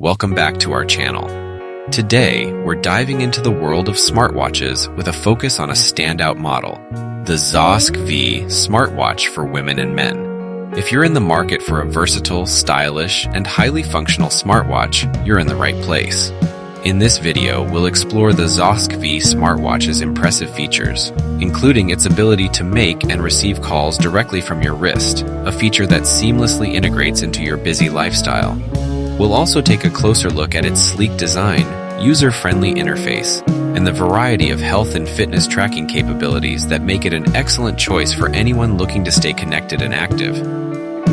welcome back to our channel. Today, we're diving into the world of smartwatches with a focus on a standout model, the ZOSKVEE smartwatch for women and men. If you're in the market for a versatile, stylish, and highly functional smartwatch, you're in the right place. In this video, we'll explore the ZOSKVEE smartwatch's impressive features, including its ability to make and receive calls directly from your wrist, a feature that seamlessly integrates into your busy lifestyle. We'll also take a closer look at its sleek design, user-friendly interface, and the variety of health and fitness tracking capabilities that make it an excellent choice for anyone looking to stay connected and active.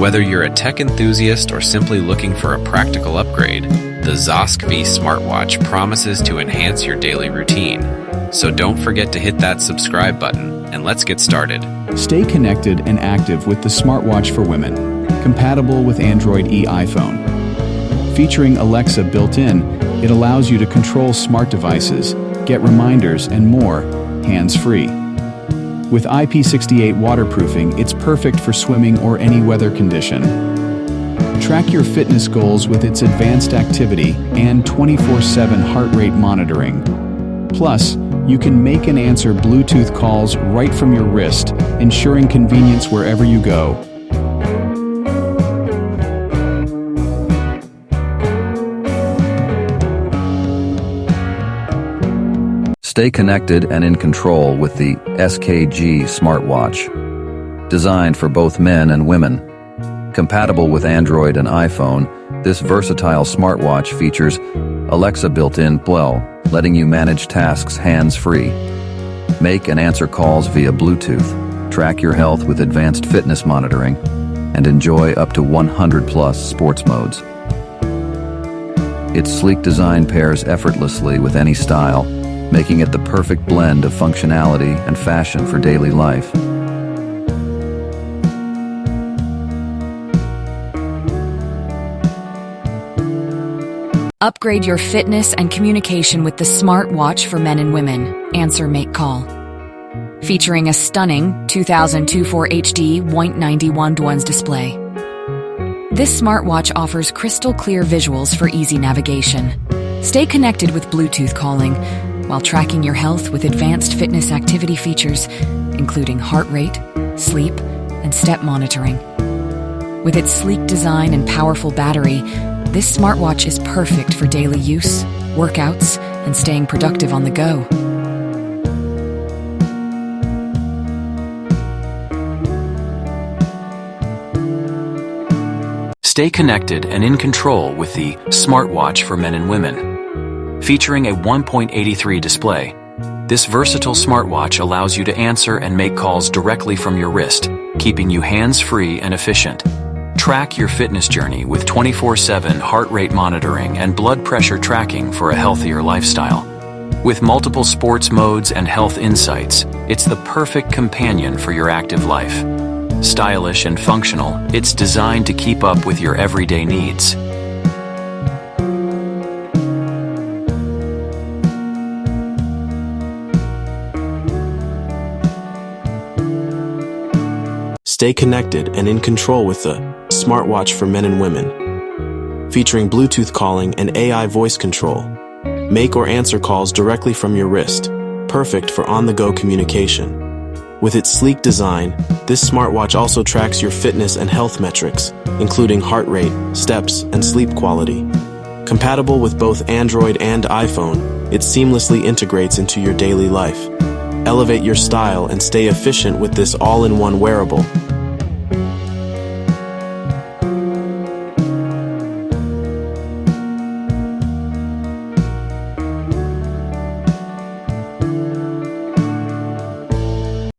Whether you're a tech enthusiast or simply looking for a practical upgrade, the ZOSKVEE smartwatch promises to enhance your daily routine. So don't forget to hit that subscribe button, and let's get started. Stay connected and active with the smartwatch for women, compatible with Android iPhone. Featuring Alexa built in, it allows you to control smart devices, get reminders, and more, hands-free. With IP68 waterproofing, it's perfect for swimming or any weather condition. Track your fitness goals with its advanced activity and 24/7 heart rate monitoring. Plus, you can make and answer Bluetooth calls right from your wrist, ensuring convenience wherever you go. Stay connected and in control with the ZOSKVEE smartwatch. Designed for both men and women. Compatible with Android and iPhone, this versatile smartwatch features Alexa built-in, letting you manage tasks hands-free. Make and answer calls via Bluetooth, track your health with advanced fitness monitoring, and enjoy up to 100+ sports modes. Its sleek design pairs effortlessly with any style, making it the perfect blend of functionality and fashion for daily life. Upgrade your fitness and communication with the smartwatch for men and women. Answer, make, call. Featuring a stunning 2024 HD 191 display. This smartwatch offers crystal clear visuals for easy navigation. Stay connected with Bluetooth calling while tracking your health with advanced fitness activity features, including heart rate, sleep, and step monitoring. With its sleek design and powerful battery, this smartwatch is perfect for daily use, workouts, and staying productive on the go. Stay connected and in control with the smartwatch for men and women. Featuring a 1.83 display, this versatile smartwatch allows you to answer and make calls directly from your wrist, keeping you hands-free and efficient. Track your fitness journey with 24/7 heart rate monitoring and blood pressure tracking for a healthier lifestyle. With multiple sports modes and health insights, it's the perfect companion for your active life. Stylish and functional, it's designed to keep up with your everyday needs. Stay connected and in control with the smartwatch for men and women. Featuring Bluetooth calling and AI voice control. Make or answer calls directly from your wrist, perfect for on-the-go communication. With its sleek design, this smartwatch also tracks your fitness and health metrics, including heart rate, steps, and sleep quality. Compatible with both Android and iPhone, it seamlessly integrates into your daily life. Elevate your style and stay efficient with this all-in-one wearable.